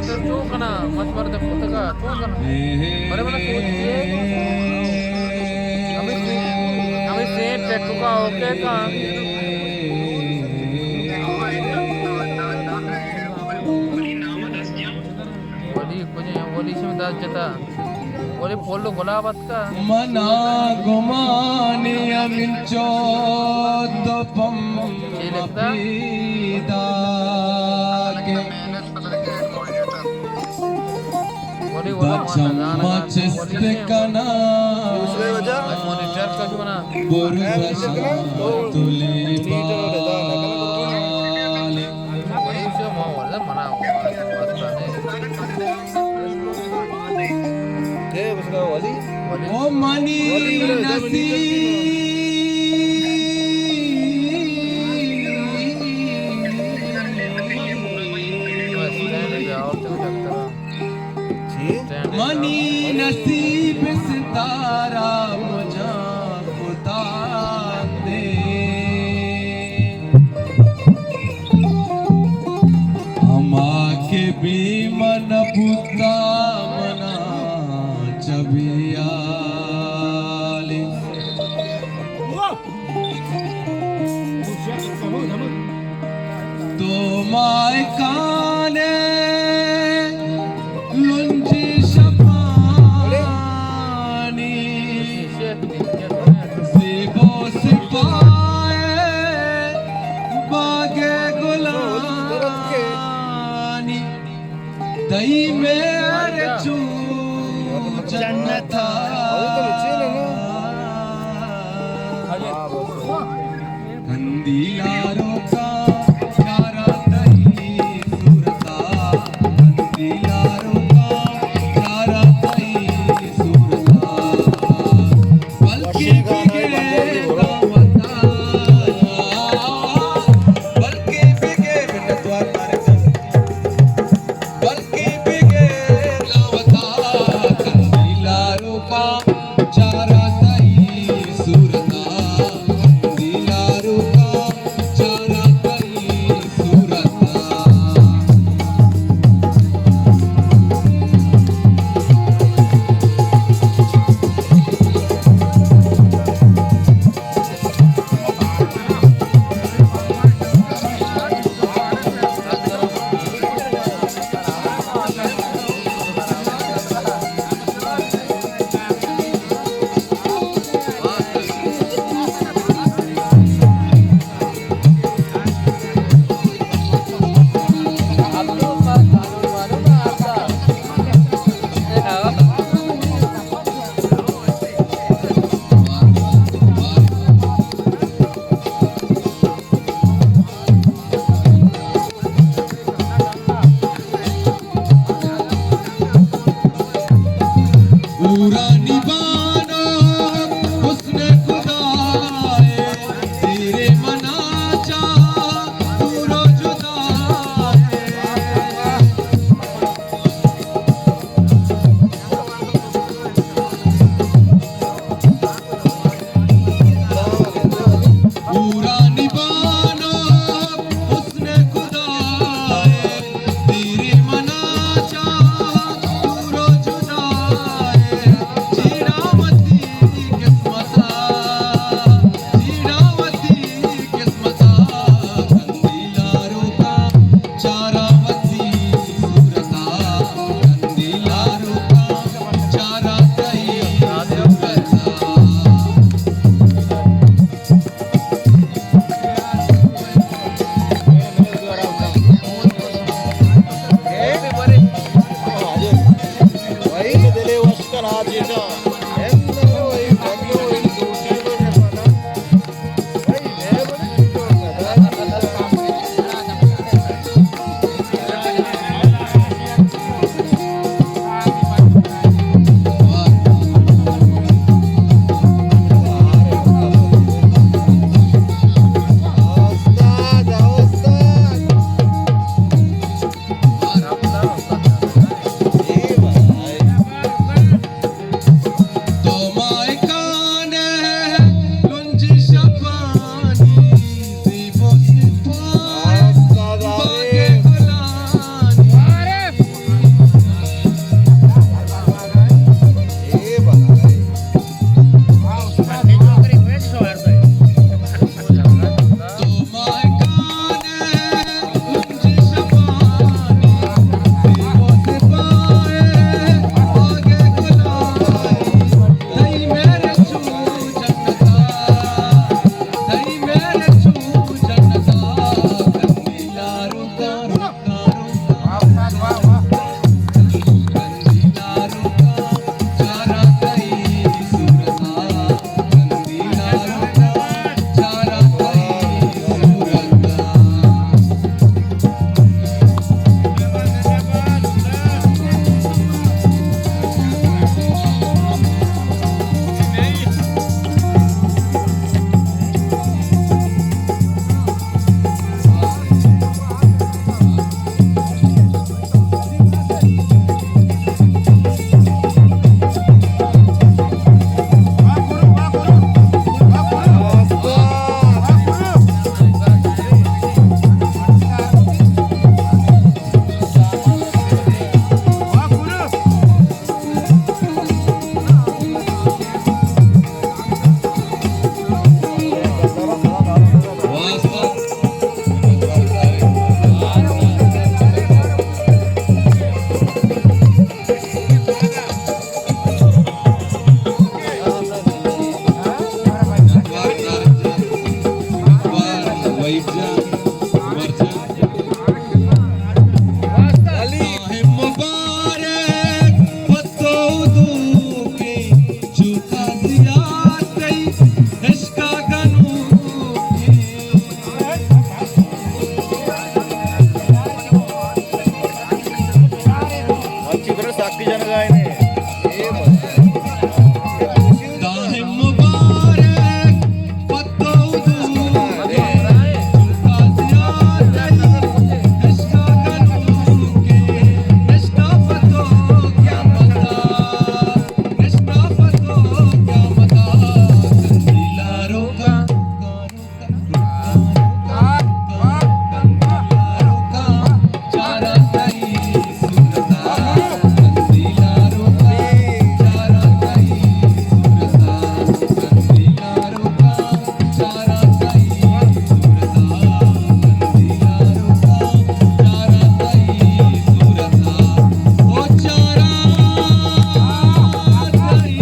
itu tuh kena mas baru tepuk tega tuh kena pada mana tuh kami sih tetu ka oke kan वली से दास जता वली बोल लो गुलाबत का मना गुमानी अमिंचो तो पम पीदा के वली वाला माना चिस्कना मॉनिटर का जो ना बुरसा तुले बाले वली से मावल मना ओ मनी नसी मनी नसीब सितारा मुझा खुदा दे हमा के भी मन पुता मना चबियाले तो माय काने लुंजी शपानी सिबो सिपाए बागे गुलानी दई मेरे चू जन्नता कंदीलारों का प्यारा दही सूरता कंदीलारों का प्यारा दही सूरता बल्कि बिगड़े गावता बल्कि बिगड़े बिनद्वार मारे बल्कि बिगड़े गावता कंदीलारों का चारा दही सूरता कंदीलारों का चारा दही सूरता पूरा निभाना उसने खुदाए तेरे मना चाह पूरा जुदाए पूरा निभाना उसने खुदाए तेरे मना चाह पूरा जुदाए जीरावती किस्मता कंदीलारों का चारावती सूरता कंदीलारों का चारा दही सूरता बाकीच्या काय नाही दाहे मुबारक पत्तो दूके झुका ज़ियादत इश्क़ करूँ के इश्क़ पतो क्या पता इश्क़ पतो क्या पता कंदीला रोका चारा ताई सूरता कंदीला रोका चारा ताई सूरता कंदीला रोका चारा ताई सूरता कंदीला रोका चारा ताई सूरता ओ चारा ताई